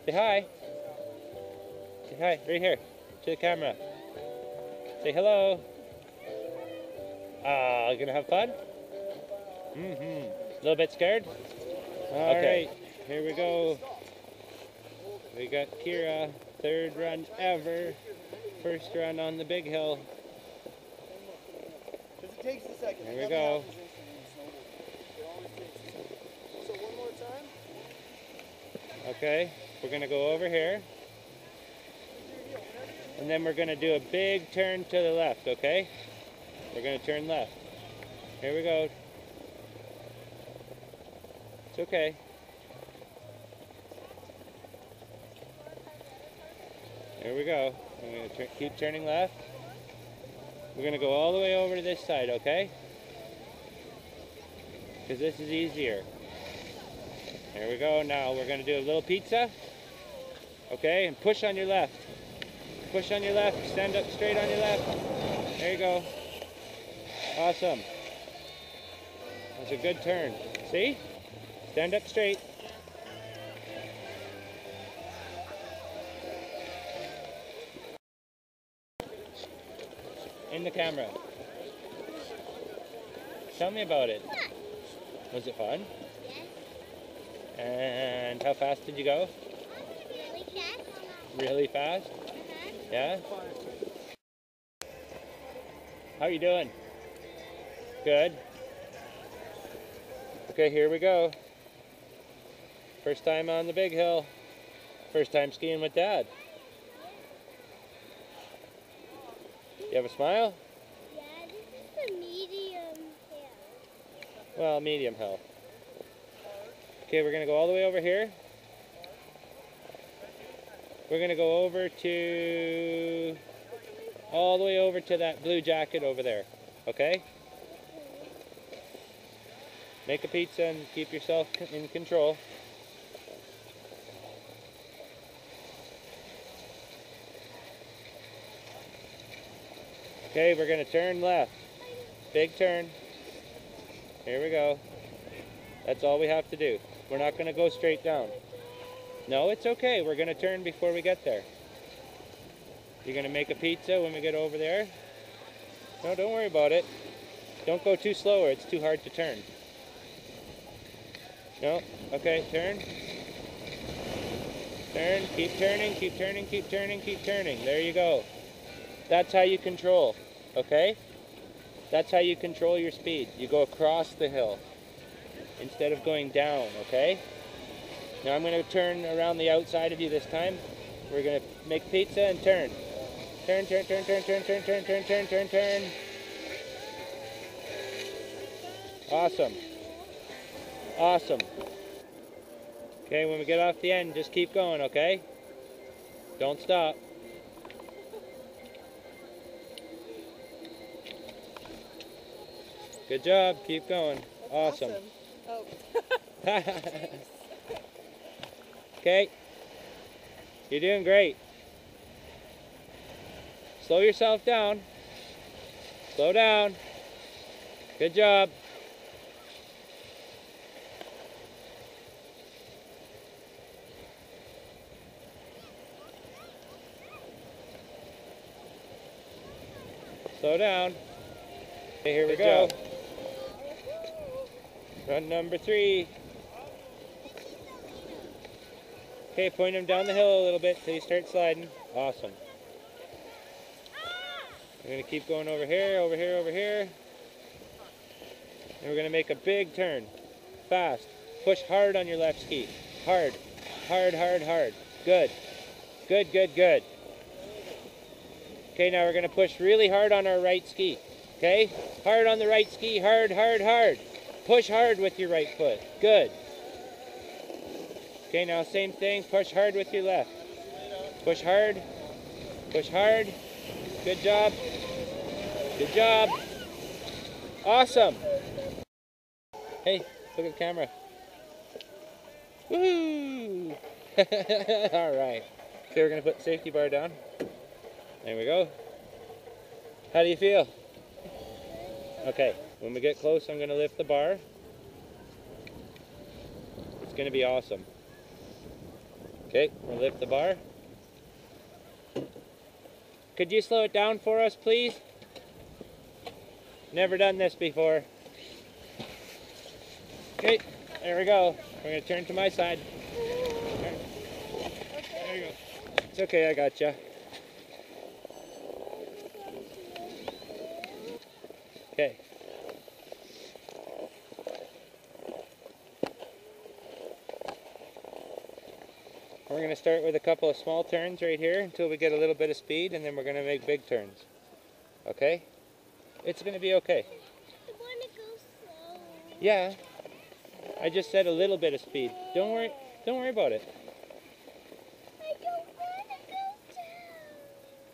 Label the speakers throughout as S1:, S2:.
S1: Say hi. Say hi, right here, to the camera. Say hello. Ah, gonna have fun? A little bit scared? All right, here we go. We got Kira, third run ever. First run on the big hill.
S2: It takes a second.
S1: Here we go.
S2: So one more time.
S1: Okay, we're gonna go over here. And then we're gonna do a big turn to the left, okay? We're gonna turn left. Here we go. It's okay. Here we go. I'm gonna keep turning left. We're gonna go all the way over to this side, okay? Because this is easier. Here we go. Now we're gonna do a little pizza. Okay, and push on your left. Push on your left. Stand up straight on your left. There you go. Awesome. That's a good turn. See? Stand up straight. In the camera. Tell me about it. Was it fun?
S3: Yes.
S1: And how fast did you go?
S3: Really fast.
S1: Really fast?
S3: Uh-huh.
S1: Yeah? How you doing? Good. Okay, here we go. First time on the big hill. First time skiing with Dad. You have a smile?
S3: Yeah, this is the medium hill.
S1: Well, medium hill. Okay, we're gonna go all the way over here. We're gonna go over to, all the way over to that blue jacket over there, okay? Make a pizza and keep yourself in control. Okay, we're gonna turn left. Big turn. Here we go. That's all we have to do. We're not gonna go straight down. No, it's okay. We're gonna turn before we get there. You're gonna make a pizza when we get over there? No, don't worry about it. Don't go too slow or it's too hard to turn. No, okay, turn. Turn, keep turning, keep turning, keep turning, keep turning. There you go. That's how you control, okay? That's how you control your speed. You go across the hill instead of going down, okay? Now I'm going to turn around the outside of you this time. We're going to make pizza and turn. Turn, turn, turn, turn, turn, turn, turn, turn, turn, turn, turn. Awesome. Awesome. Okay, when we get off the end, just keep going, okay? Don't stop. Good job. Keep going. Awesome.
S2: Oh.
S1: Okay. You're doing great. Slow yourself down. Slow down. Good job. Slow down. Okay, here we go. Run number 3. Okay, point him down the hill a little bit till you start sliding. Awesome. We're going to keep going over here, over here, over here. And we're going to make a big turn. Fast. Push hard on your left ski. Hard. Hard, hard, hard. Good. Good, good, good. Okay, now we're going to push really hard on our right ski. Okay? Hard on the right ski. Hard, hard, hard. Push hard with your right foot. Good. Okay, now same thing. Push hard with your left. Push hard. Push hard. Good job. Good job. Awesome. Hey, look at the camera. Woo! All right. Okay, we're going to put the safety bar down. There we go. How do you feel? Okay, when we get close, I'm going to lift the bar. It's going to be awesome. Okay, we'll lift the bar. Could you slow it down for us, please? Never done this before. Okay, there we go. We're gonna turn to my side. Turn. There you go. It's okay, I got you. Okay. We're going to start with a couple of small turns right here until we get a little bit of speed, and then we're going to make big turns. Okay? It's going to be okay.
S3: I want to go slow.
S1: Yeah. I just said a little bit of speed. Don't worry about it.
S3: I don't want to go down.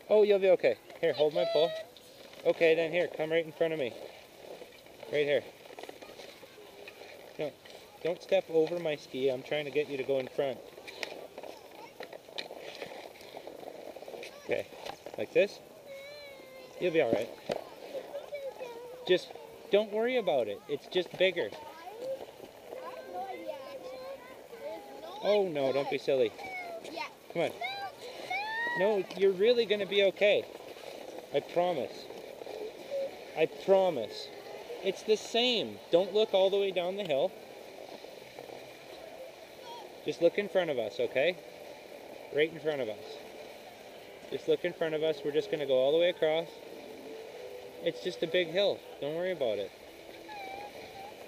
S1: Oh, you'll be okay. Here, hold my pole. Okay, then here, come right in front of me. Right here. No, don't step over my ski. I'm trying to get you to go in front. Okay, like this. You'll be all right. Just don't worry about it. It's just bigger. Oh no, don't be silly.
S3: Yeah.
S1: Come on. No, you're really going to be okay. I promise. I promise. It's the same. Don't look all the way down the hill. Just look in front of us, okay? Right in front of us. Just look in front of us. We're just going to go all the way across. It's just a big hill. Don't worry about it.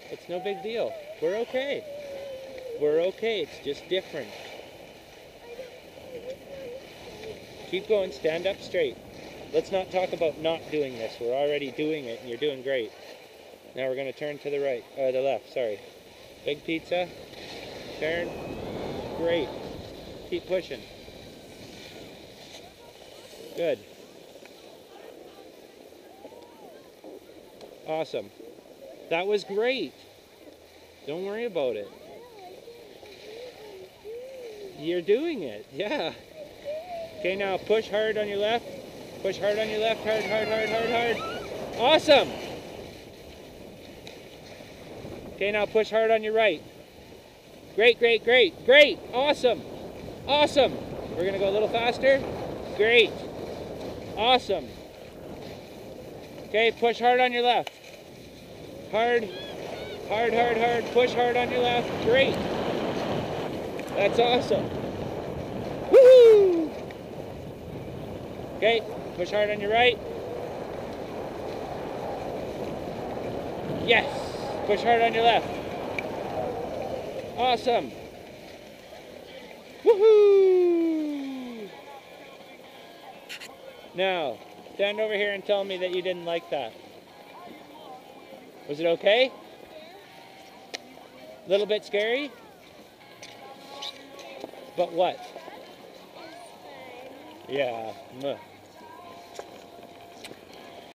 S1: It's no big deal. We're okay. We're okay. It's just different. Keep going. Stand up straight. Let's not talk about not doing this. We're already doing it, and you're doing great. Now we're going to turn to the right, or the left, sorry. Big pizza. Turn. Great. Keep pushing. Good. Awesome. That was great. Don't worry about it. You're doing it, yeah. Okay, now push hard on your left. Push hard on your left. Hard, hard, hard, hard, hard. Awesome. Okay, now push hard on your right. Great, great, great, great. Awesome. Awesome. We're going to go a little faster. Great. Awesome. Okay, push hard on your left. Hard, hard, hard, hard. Push hard on your left. Great. That's awesome. Woohoo! Okay, push hard on your right. Yes. Push hard on your left. Awesome. Woohoo! Now, stand over here and tell me that you didn't like that. Was it okay? A little bit scary? But what? Yeah.